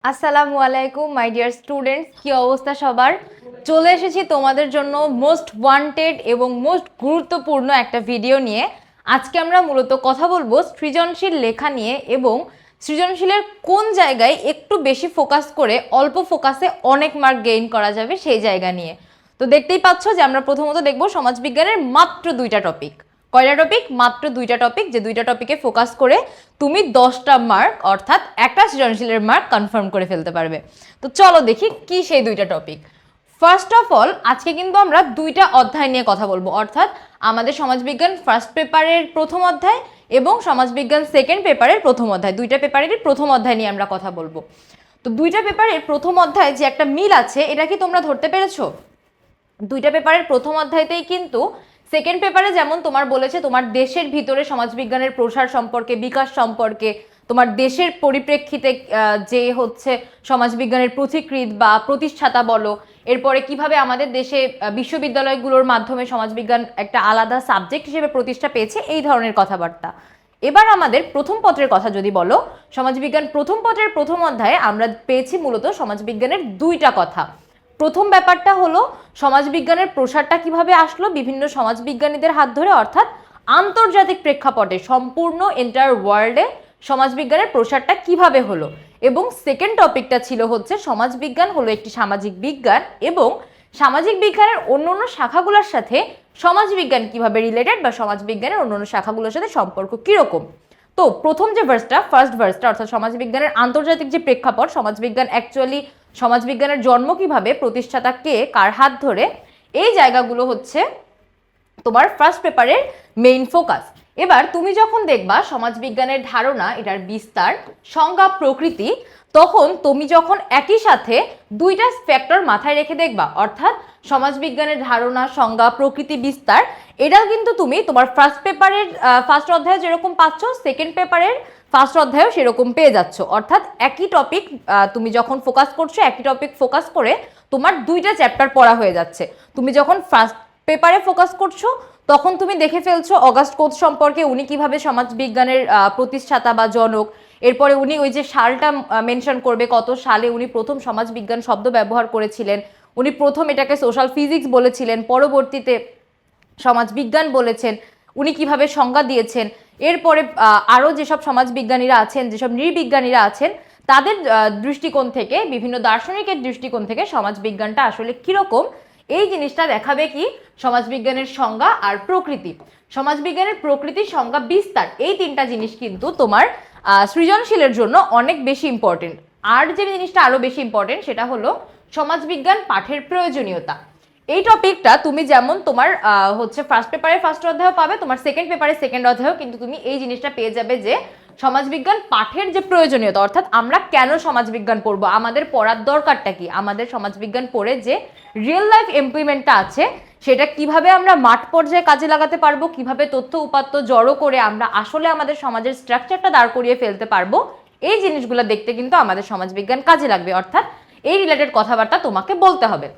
আসসালামু আলাইকুম my dear students, কি অবস্থা সবার? চলে এসেছি তোমাদের জন্য মোস্ট ওয়ান্টেড এবং মোস্ট গুরুত্বপূর্ণ একটা ভিডিও নিয়ে। আজকে আমরা মূলত কথা বলবো সৃজনশীল লেখা নিয়ে এবং সৃজনশীলের কোন জায়গায় একটু বেশি ফোকাস করে অল্প ফোকাসে অনেক মার্ক গেইন করা যাবে সেই জায়গা নিয়ে। তো দেখতেই পাচ্ছ যে আমরা প্রথমত দেখব সমাজবিজ্ঞানের মাত্র দুইটা টপিক। কয়টা টপিক? মাত্র দুইটা টপিক, যে দুইটা টপিকে ফোকাস করে তুমি 10টা মার্ক অর্থাৎ একটা সৃজনশীলের মার্ক কনফার্ম করে ফেলতে পারবে। তো চলো দেখি কি সেই দুইটা টপিক। ফার্স্ট অফ অল আজকে কিন্তু আমরা দুইটা অধ্যায় নিয়ে কথা বলবো, অর্থাৎ আমাদের সমাজবিজ্ঞান ফার্স্ট পেপারের প্রথম অধ্যায় এবং সমাজবিজ্ঞান সেকেন্ড পেপারের প্রথম অধ্যায়, দুইটা পেপারেরই প্রথম অধ্যায় নিয়ে আমরা কথা বলবো। তো দুইটা পেপারের প্রথম অধ্যায়ে যে একটা মিল আছে, এটা কি তোমরা ধরতে পেরেছো? দুইটা পেপারের প্রথম অধ্যায়তেই কিন্তু সেকেন্ড পেপারে যেমন তোমার বলেছে তোমার দেশের ভিতরে সমাজবিজ্ঞানের প্রসার সম্পর্কে, বিকাশ সম্পর্কে, তোমার দেশের পরিপ্রেক্ষিতে যে হচ্ছে সমাজবিজ্ঞানের পথিকৃৎ বা প্রতিষ্ঠাতা বলো, এরপরে কিভাবে আমাদের দেশে বিশ্ববিদ্যালয়গুলোর মাধ্যমে সমাজবিজ্ঞান একটা আলাদা সাবজেক্ট হিসেবে প্রতিষ্ঠা পেয়েছে, এই ধরনের কথাবার্তা। এবার আমাদের প্রথম পত্রের কথা যদি বলো, সমাজবিজ্ঞান প্রথম পত্রের প্রথম অধ্যায়ে আমরা পেয়েছি মূলত সমাজবিজ্ঞানের দুইটা কথা। প্রথম ব্যাপারটা হলো সমাজবিজ্ঞানের প্রসারটা কিভাবে আসলো বিভিন্ন সমাজবিজ্ঞানীদের হাত ধরে, অর্থাৎ আন্তর্জাতিক প্রেক্ষাপটে সম্পূর্ণ এন্টায়ার ওয়ার্ল্ডে সমাজবিজ্ঞানের প্রসারটা কিভাবে হলো। এবং সেকেন্ড টপিকটা ছিল হচ্ছে সমাজবিজ্ঞান হলো একটি সামাজিক বিজ্ঞান এবং সামাজিক বিজ্ঞানের অন্যান্য শাখাগুলোর সাথে সমাজবিজ্ঞান কিভাবে রিলেটেড বা সমাজবিজ্ঞানের অন্যান্য শাখাগুলোর সাথে সম্পর্ক কিরকম। তো প্রথম যে ভার্সটা, ফার্স্ট ভার্সটা অর্থাৎ সমাজবিজ্ঞানের আন্তর্জাতিক যে প্রেক্ষাপট, সমাজবিজ্ঞান অ্যাকচুয়ালি সমাজবিজ্ঞানের জন্ম কিভাবে, প্রতিষ্ঠাতা কে, কার হাত ধরে, এই জায়গাগুলো হচ্ছে তোমার ফার্স্ট পেপারের মেইন ফোকাস। এবার তুমি যখন দেখবা সমাজবিজ্ঞানের ধারণা, এটার বিস্তার, সংজ্ঞা, প্রকৃতি, তখন তুমি যখন একই সাথে দুইটা ফ্যাক্টর মাথায় রেখে দেখবা, অর্থাৎ সমাজবিজ্ঞানের ধারণা, সংজ্ঞা, প্রকৃতি, বিস্তার, এটা কিন্তু তুমি তোমার ফার্স্ট পেপারের ফার্স্ট অধ্যায়ে যেরকম পাচ্ছ, সেকেন্ড পেপারের ফার্স্ট অধ্যায়েও সেরকম পেয়ে যাচ্ছ। অর্থাৎ একই টপিক তুমি যখন ফোকাস করছো, একই টপিক ফোকাস করে তোমার দুইটা চ্যাপ্টার পড়া হয়ে যাচ্ছে। তুমি যখন ফার্স্ট পেপারে ফোকাস করছো তখন তুমি দেখে ফেলছো অগাস্ট কোচ সম্পর্কে, উনি কিভাবে সমাজবিজ্ঞানের প্রতিষ্ঠাতা বা জনক, এরপরে উনি ওই যে সালটা মেনশন করবে, কত সালে উনি প্রথম সমাজবিজ্ঞান শব্দ ব্যবহার করেছিলেন, উনি প্রথম এটাকে সোশ্যাল ফিজিক্স বলেছিলেন, পরবর্তীতে সমাজবিজ্ঞান বলেছেন, উনি কিভাবে সংজ্ঞা দিয়েছেন। এরপরে আরও যেসব সমাজবিজ্ঞানীরা আছেন, যেসব নৃবিজ্ঞানীরা আছেন, তাদের দৃষ্টিকোণ থেকে, বিভিন্ন দার্শনিকের দৃষ্টিকোণ থেকে সমাজবিজ্ঞানটা আসলে কীরকম, এই জিনিসটা দেখাবে কি সমাজবিজ্ঞানের সংজ্ঞা আর প্রকৃতি। সমাজবিজ্ঞানের প্রকৃতি, সংজ্ঞা, বিস্তার, এই তিনটা জিনিস কিন্তু তোমার সৃজনশীলের জন্য অনেক বেশি ইম্পর্টেন্ট। আর যে জিনিসটা আরও বেশি ইম্পর্টেন্ট সেটা হলো সমাজবিজ্ঞান পাঠের প্রয়োজনীয়তা। এই টপিকটা তুমি যেমন তোমার হচ্ছে ফার্স্ট পেপারে ফার্স্ট অধ্যায়ও পাবে, তোমার সেকেন্ড পেপারে সেকেন্ড অধ্যায়ও কিন্তু তুমি এই জিনিসটা পেয়ে যাবে যে সমাজবিজ্ঞান পাঠের যে প্রয়োজনীয়তা, অর্থাৎ আমরা কেন সমাজবিজ্ঞান পড়বো, আমাদের পড়ার দরকারটা কি, আমাদের সমাজবিজ্ঞান পড়ে যে রিয়েল লাইফ ইমপ্লিমেন্টটা আছে সেটা কিভাবে আমরা মাঠ পর্যায়ে কাজে লাগাতে পারবো, কিভাবে তথ্য উপাত্ত জড়ো করে আমরা আসলে আমাদের সমাজের স্ট্রাকচারটা দাঁড় করিয়ে ফেলতে পারবো, এই জিনিসগুলো দেখতে কিন্তু আমাদের সমাজবিজ্ঞান কাজে লাগবে। অর্থাৎ এই রিলেটেড কথাবার্তা তোমাকে বলতে হবে।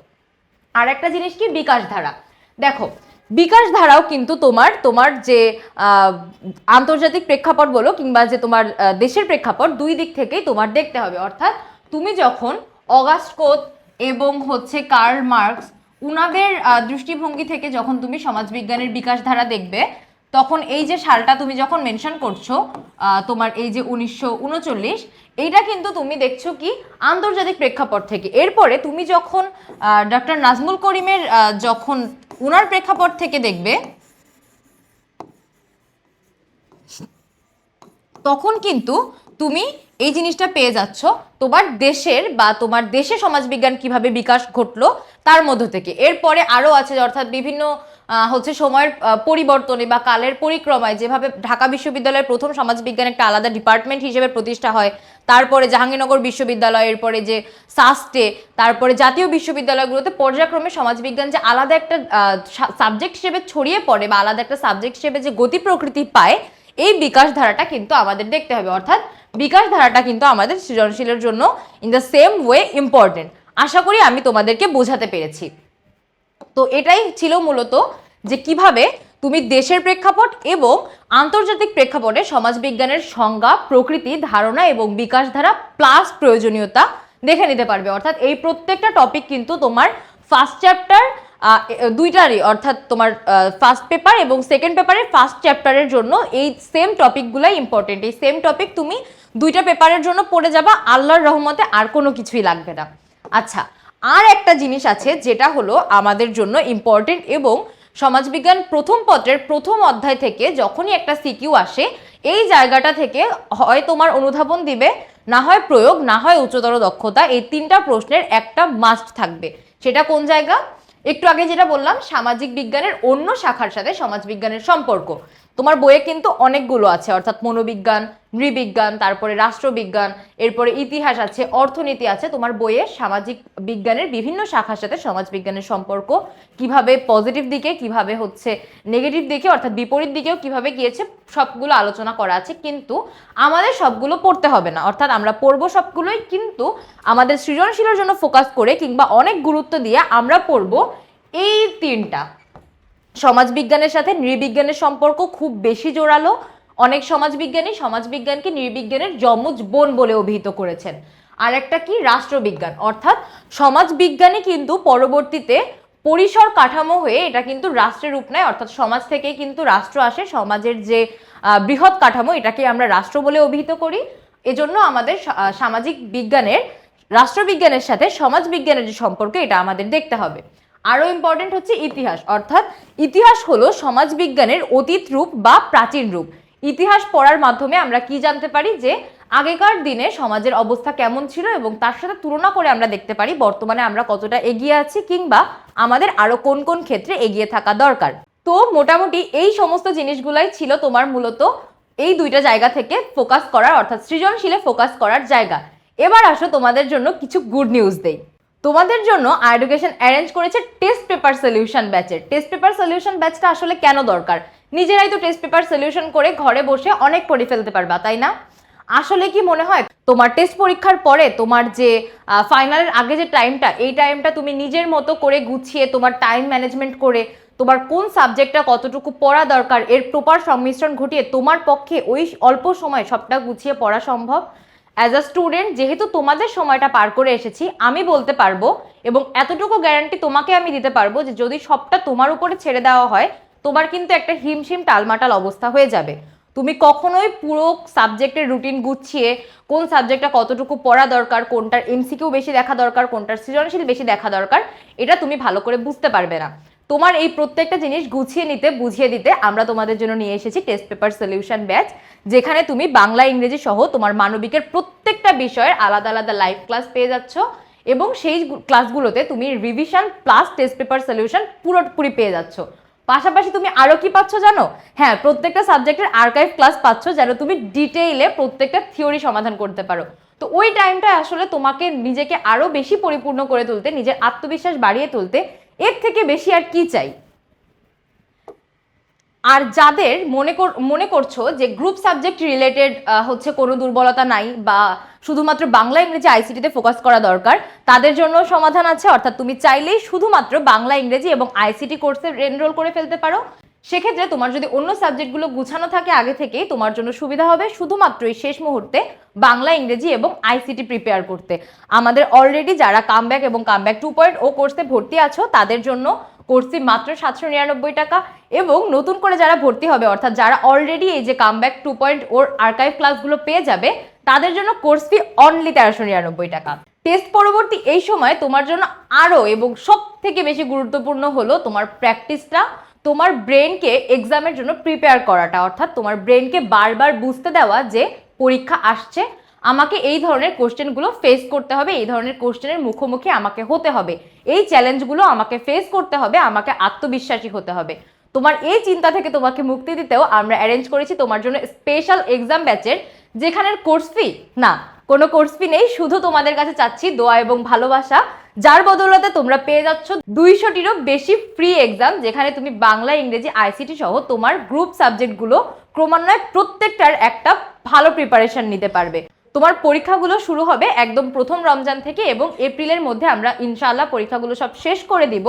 আর একটা জিনিস কি, বিকাশ ধারা। দেখো বিকাশ ধারাও কিন্তু তোমার যে আন্তর্জাতিক প্রেক্ষাপট বলো কিংবা যে তোমার দেশের প্রেক্ষাপট, দুই দিক থেকেই তোমার দেখতে হবে। অর্থাৎ তুমি যখন অগাস্ট কোচ এবং হচ্ছে কার্ল মার্কস, উনাদের দৃষ্টিভঙ্গি থেকে যখন তুমি সমাজবিজ্ঞানের বিকাশ ধারা দেখবে, তখন এই যে সালটা তুমি যখন মেনশন করছো তোমার এই যে 1939, এইটা কিন্তু তুমি দেখছো কি আন্তর্জাতিক প্রেক্ষাপট থেকে। এরপরে তুমি যখন ডক্টর নাজমুল করিমের যখন উনার প্রেক্ষাপট থেকে দেখবে, তখন কিন্তু তুমি এই জিনিসটা পেয়ে যাচ্ছ তোমার দেশের বা তোমার দেশে সমাজবিজ্ঞান কিভাবে বিকাশ ঘটলো তার মধ্য থেকে। এরপরে আরও আছে, অর্থাৎ বিভিন্ন হচ্ছে সময়ের পরিবর্তনে বা কালের পরিক্রমায় যেভাবে ঢাকা বিশ্ববিদ্যালয়ের প্রথম সমাজবিজ্ঞান একটা আলাদা ডিপার্টমেন্ট হিসেবে প্রতিষ্ঠা হয়, তারপরে জাহাঙ্গীরনগর বিশ্ববিদ্যালয়, এরপরে যে সাস্টে, তারপরে জাতীয় বিশ্ববিদ্যালয়গুলোতে পর্যায়ক্রমে সমাজবিজ্ঞান যে আলাদা একটা সাবজেক্ট হিসেবে ছড়িয়ে পড়ে বা আলাদা একটা সাবজেক্ট হিসেবে যে গতি প্রকৃতি পায়, এই বিকাশ ধারাটা কিন্তু আমাদের দেখতে হবে। অর্থাৎ বিকাশ ধারাটা কিন্তু আমাদের সৃজনশীলের জন্য in the same way important. আশা করি আমি তোমাদেরকে বোঝাতে পেরেছি। তো এটাই ছিল মূলত যে কিভাবে তুমি দেশের প্রেক্ষাপট এবং আন্তর্জাতিক প্রেক্ষাপটে সমাজবিজ্ঞানের সংজ্ঞা, প্রকৃতি, ধারণা এবং বিকাশ ধারা প্লাস প্রয়োজনীয়তা দেখে নিতে পারবে। অর্থাৎ এই প্রত্যেকটা টপিক কিন্তু তোমার ফার্স্ট চ্যাপ্টার দুইটারই, অর্থাৎ তোমার ফার্স্ট পেপার এবং সেকেন্ড পেপারের ফার্স্ট চ্যাপ্টারের জন্য এই সেম টপিকগুলাই ইম্পর্টেন্ট। এই সেম টপিক তুমি দুইটা পেপারের জন্য পড়ে যাবা, আল্লাহর রহমতে আর কোনো কিছুই লাগবে না। আচ্ছা, আর একটা জিনিস আছে যেটা হলো আমাদের জন্য ইম্পর্টেন্ট, এবং সমাজবিজ্ঞান প্রথম পত্রের প্রথম অধ্যায় থেকে যখনই একটা সিকিউ আসে, এই জায়গাটা থেকে হয় তোমার অনুধাবন দিবে, না হয় প্রয়োগ, না হয় উচ্চতর দক্ষতা। এই তিনটা প্রশ্নের একটা মাস্ট থাকবে। সেটা কোন জায়গা? একটু আগে যেটা বললাম, সামাজিক বিজ্ঞানের অন্য শাখার সাথে সমাজবিজ্ঞানের সম্পর্ক। তোমার বইয়ে কিন্তু অনেকগুলো আছে, অর্থাৎ মনোবিজ্ঞান, নৃবিজ্ঞান, তারপরে রাষ্ট্রবিজ্ঞান, এরপরে ইতিহাস আছে, অর্থনীতি আছে। তোমার বইয়ে সামাজিক বিজ্ঞানের বিভিন্ন শাখার সাথে সমাজবিজ্ঞানের সম্পর্ক কিভাবে পজিটিভ দিকে, কিভাবে হচ্ছে নেগেটিভ দিকে, অর্থাৎ বিপরীত দিকেও কিভাবে গিয়েছে, সবগুলো আলোচনা করা আছে। কিন্তু আমাদের সবগুলো পড়তে হবে না, অর্থাৎ আমরা পড়বো সবগুলোই, কিন্তু আমাদের সৃজনশীলের জন্য ফোকাস করে কিংবা অনেক গুরুত্ব দিয়ে আমরা পড়বো এই তিনটা। সমাজবিজ্ঞানের সাথে নৃবিজ্ঞানের সম্পর্ক খুব বেশি জোরালো। অনেক সমাজবিজ্ঞানকে নৃবিজ্ঞানের যমজ বোন বলে অভিহিত করেছেন। আর একটা কি? রাষ্ট্রবিজ্ঞান। অর্থাৎ সমাজবিজ্ঞানই কিন্তু পরবর্তীতে পরিসর কাঠামো হয়ে এটা কিন্তু রাষ্ট্রের রূপ নেয়, অর্থাৎ সমাজ থেকেই কিন্তু রাষ্ট্র আসে। সমাজের যে বৃহৎ কাঠামো, এটাকে আমরা রাষ্ট্র বলে অভিহিত করি। এজন্য আমাদের সামাজিক বিজ্ঞানের রাষ্ট্রবিজ্ঞানের সাথে সমাজবিজ্ঞানের যে সম্পর্ক, এটা আমাদের দেখতে হবে। আরো ইম্পর্টেন্ট হচ্ছে ইতিহাস। অর্থাৎ ইতিহাস হলো সমাজবিজ্ঞানের অতীত রূপ বা প্রাচীন রূপ। ইতিহাস পড়ার মাধ্যমে আমরা কি জানতে পারি? যে আগেকার দিনে সমাজের অবস্থা কেমন ছিল, এবং তার সাথে তুলনা করে আমরা দেখতে পারি বর্তমানে আমরা কতটা এগিয়ে আছি, কিংবা আমাদের আরো কোন কোন ক্ষেত্রে এগিয়ে থাকা দরকার। তো মোটামুটি এই সমস্ত জিনিসগুলাই ছিল তোমার মূলত এই দুইটা জায়গা থেকে ফোকাস করার, অর্থাৎ সৃজনশীলে ফোকাস করার জায়গা। এবার আসো তোমাদের জন্য কিছু গুড নিউজ দেই। তোমাদের জন্য এডুকেশন অ্যারেঞ্জ করেছে টেস্ট পেপার সলিউশন ব্যাচের। টেস্ট পেপার সলিউশন ব্যাচটা আসলে কেন দরকার? নিজেরাই তো টেস্ট পেপার সলিউশন করে ঘরে বসে অনেক পড়ে ফেলতে পারবা, তাই না? আসলে কি মনে হয় তোমার টেস্ট পরীক্ষার পরে তোমার যে ফাইনালের আগে যে টাইমটা, এই টাইমটা তুমি নিজের মতো করে গুছিয়ে তোমার টাইম ম্যানেজমেন্ট করে তোমার কোন সাবজেক্টটা কতটুকু পড়া দরকার এর প্রপার সংমিশ্রণ ঘটিয়ে তোমার পক্ষে ওই অল্প সময় সবটা গুছিয়ে পড়া সম্ভব? অ্যাজ আ স্টুডেন্ট যেহেতু তোমাদের সময়টা পার করে এসেছি, আমি বলতে পারবো এবং এতটুকু গ্যারান্টি তোমাকে আমি দিতে পারবো যে যদি সবটা তোমার উপরে ছেড়ে দেওয়া হয়, তোমার কিন্তু একটা হিমশিম টালমাটাল অবস্থা হয়ে যাবে। তুমি কখনোই পুরো সাবজেক্টের রুটিন গুছিয়ে কোন সাবজেক্টটা কতটুকু পড়া দরকার, কোনটার এমসিকিউ বেশি দেখা দরকার, কোনটার সৃজনশীল বেশি দেখা দরকার, এটা তুমি ভালো করে বুঝতে পারবে না। তোমার এই প্রত্যেকটা জিনিস গুছিয়ে নিতে, বুঝিয়ে দিতে আমরা তোমাদের জন্য নিয়ে এসেছি টেস্ট পেপার সলিউশন ব্যাচ, যেখানে তুমি বাংলা, ইংরেজি সহ তোমার মানবিকের প্রত্যেকটা বিষয়ের আলাদা আলাদা লাইভ ক্লাস পেয়ে যাচ্ছ, এবং সেই ক্লাসগুলোতে তুমি revision plus test paper solution পুরোপুরি পেয়ে যাচ্ছ। পাশাপাশি তুমি আরো কি পাচ্ছ জানো? হ্যাঁ, প্রত্যেকটা সাবজেক্টের আর্কাইভ ক্লাস পাচ্ছ, যেন তুমি ডিটেইলে প্রত্যেকটা থিওরি সমাধান করতে পারো। তো ওই টাইমটা আসলে তোমাকে নিজেকে আরো বেশি পরিপূর্ণ করে তুলতে, নিজের আত্মবিশ্বাস বাড়িয়ে তুলতে, এর থেকে বেশি আর কি চাই? আর যাদের মনে করছো যে গ্রুপ সাবজেক্ট রিলেটেড হচ্ছে কোনো দুর্বলতা নাই, বা শুধুমাত্র বাংলা ইংরেজি আইসিটিতে ফোকাস করা দরকার, তাদের জন্য সমাধান আছে। অর্থাৎ তুমি চাইলেই শুধুমাত্র বাংলা, ইংরেজি এবং আইসিটি কোর্সে এনরোল করে ফেলতে পারো। সেক্ষেত্রে তোমার যদি অন্য সাবজেক্টগুলো গুছানো থাকে আগে থেকেই, তোমার জন্য সুবিধা হবে শুধুমাত্রই শেষ মুহূর্তে বাংলা, ইংরেজি এবং আইসিটি প্রিপেয়ার করতে। আমাদের অলরেডি যারা কামব্যাক এবং কামব্যাক 2.0 কোর্সে ভর্তি আছো, তাদের জন্য কোর্স ফি মাত্র 799 টাকা, এবং নতুন করে যারা ভর্তি হবে, অর্থাৎ যারা অলরেডি এই যে কামব্যাক 2.0 আর্কাইভ ক্লাসগুলো পেয়ে যাবে, তাদের জন্য কোর্স ফি অনলি 1399 টাকা। টেস্ট পরবর্তী এই সময় তোমার জন্য আরো এবং সব থেকে বেশি গুরুত্বপূর্ণ হলো তোমার প্র্যাকটিসটা, তোমার ব্রেনকে এক্সামের জন্য প্রিপেয়ার করাটা। অর্থাৎ তোমার ব্রেনকে বারবার বুঝতে দেওয়া যে পরীক্ষা আসছে, আমাকে এই ধরনের কোশ্চেনগুলো ফেস করতে হবে, এই ধরনের কোশ্চেনের মুখোমুখি আমাকে হতে হবে, এই চ্যালেঞ্জগুলো আমাকে ফেস করতে হবে, আমাকে আত্মবিশ্বাসী হতে হবে। তোমার এই চিন্তা থেকে তোমাকে মুক্তি দিতেও আমরা অ্যারেঞ্জ করেছি তোমার জন্য স্পেশাল এক্সাম ব্যাচের, যেখানের কোর্স ফি না, কোনো কোর্স ফি নেই, শুধু তোমাদের কাছে চাচ্ছি দোয়া এবং ভালোবাসা, যার বদৌলতে তোমরা পেয়ে যাচ্ছ 200টিরও বেশি ফ্রি এক্সাম, যেখানে তুমি বাংলা, ইংরেজি, আইসিটি সহ তোমার গ্রুপ সাবজেক্টগুলো ক্রমান্বয়ে প্রত্যেকটার একটা ভালো প্রিপারেশন নিতে পারবে। তোমার পরীক্ষাগুলো শুরু হবে একদম প্রথম রমজান থেকে, এবং এপ্রিলের মধ্যে আমরা ইনশাআল্লাহ পরীক্ষাগুলো সব শেষ করে দিব।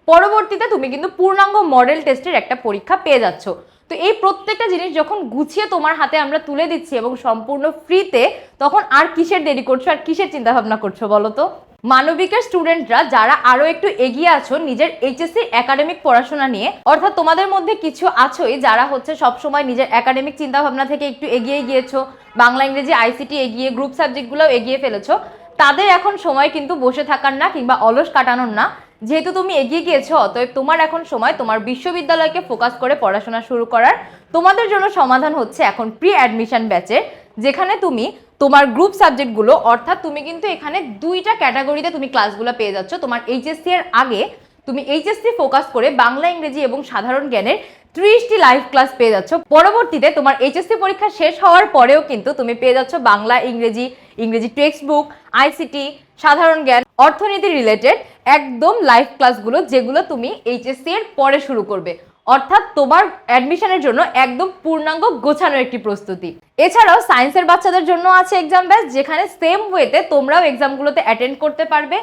পরবর্তীতে তুমি কিন্তু পূর্ণাঙ্গ মডেল টেস্টের একটা পরীক্ষা পেয়ে যাচ্ছ। তো এই প্রত্যেকটা জিনিস যখন গুছিয়ে তোমার হাতে আমরা তুলে দিচ্ছি এবং সম্পূর্ণ ফ্রিতে, তখন আর কিসের দেরি করছো, আর কিসের চিন্তা ভাবনা করছো বলো তো? মানবিকের স্টুডেন্টরা যারা আরো একটু এগিয়ে আছো নিজের এইচএসসি একাডেমিক পড়াশোনা নিয়ে, অর্থাৎ তোমাদের মধ্যে কিছু আছোই যারা হচ্ছে সবসময় নিজের একাডেমিক চিন্তা ভাবনা থেকে একটু এগিয়ে গিয়েছো, বাংলা ইংরেজি আইসিটি এগিয়ে, গ্রুপ সাবজেক্টগুলোও এগিয়ে ফেলেছো, তাদের এখন সময় কিন্তু বসে থাকার না কিংবা অলস কাটানোর না। যেহেতু তুমি এগিয়ে গিয়েছো, অতএব তোমার এখন সময় তোমার বিশ্ববিদ্যালয়কে ফোকাস করে পড়াশোনা শুরু করার। তোমাদের জন্য সমাধান হচ্ছে এখন প্রি অ্যাডমিশন ব্যাচের, যেখানে তুমি তোমার গ্রুপ সাবজেক্টগুলো, অর্থাৎ তুমি কিন্তু এখানে দুইটা ক্যাটাগরিতে তুমি ক্লাসগুলো পেয়ে যাচ্ছ। তোমার এইচএসসি এর আগে তুমি এইচএসসি ফোকাস করে বাংলা ইংরেজি এবং সাধারণ জ্ঞানের 30টি লাইভ ক্লাস পেয়ে যাচ্ছ। পরবর্তীতে তোমার এইচএসসি পরীক্ষা শেষ হওয়ার পরেও কিন্তু তুমি পেয়ে যাচ্ছ বাংলা ইংরেজি, ইংরেজি টেক্সট বুক, আইসিটি, সাধারণ জ্ঞান, অর্থনীতি রিলেটেড একদম লাইভ ক্লাসগুলো, যেগুলো তুমি এইচএসসি এর পরে শুরু করবে। অর্থাৎ তোমার অ্যাডমিশনের জন্য একদম পূর্ণাঙ্গ গোছানো একটি প্রস্তুতি। এছাড়াও সায়েন্সের বাচ্চাদের জন্য আছে এক্সাম ব্যাচ, যেখানে সেম ওয়েতে তোমরাও এক্সামগুলোতে অ্যাটেন্ড করতে পারবে।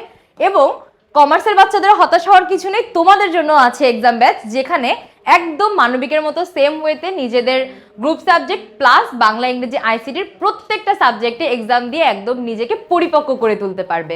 এবং কমার্সের বাচ্চাদের হতাশ হওয়ার কিছু নেই, তোমাদের জন্য আছে এক্সাম ব্যাচ, যেখানে একদম মানবিকের মতো সেম ওয়েতে নিজেদের গ্রুপ সাবজেক্ট প্লাস বাংলা ইংরেজি আইসিটির প্রত্যেকটা সাবজেক্টে এক্সাম দিয়ে একদম নিজেকে পরিপক্ক করে তুলতে পারবে।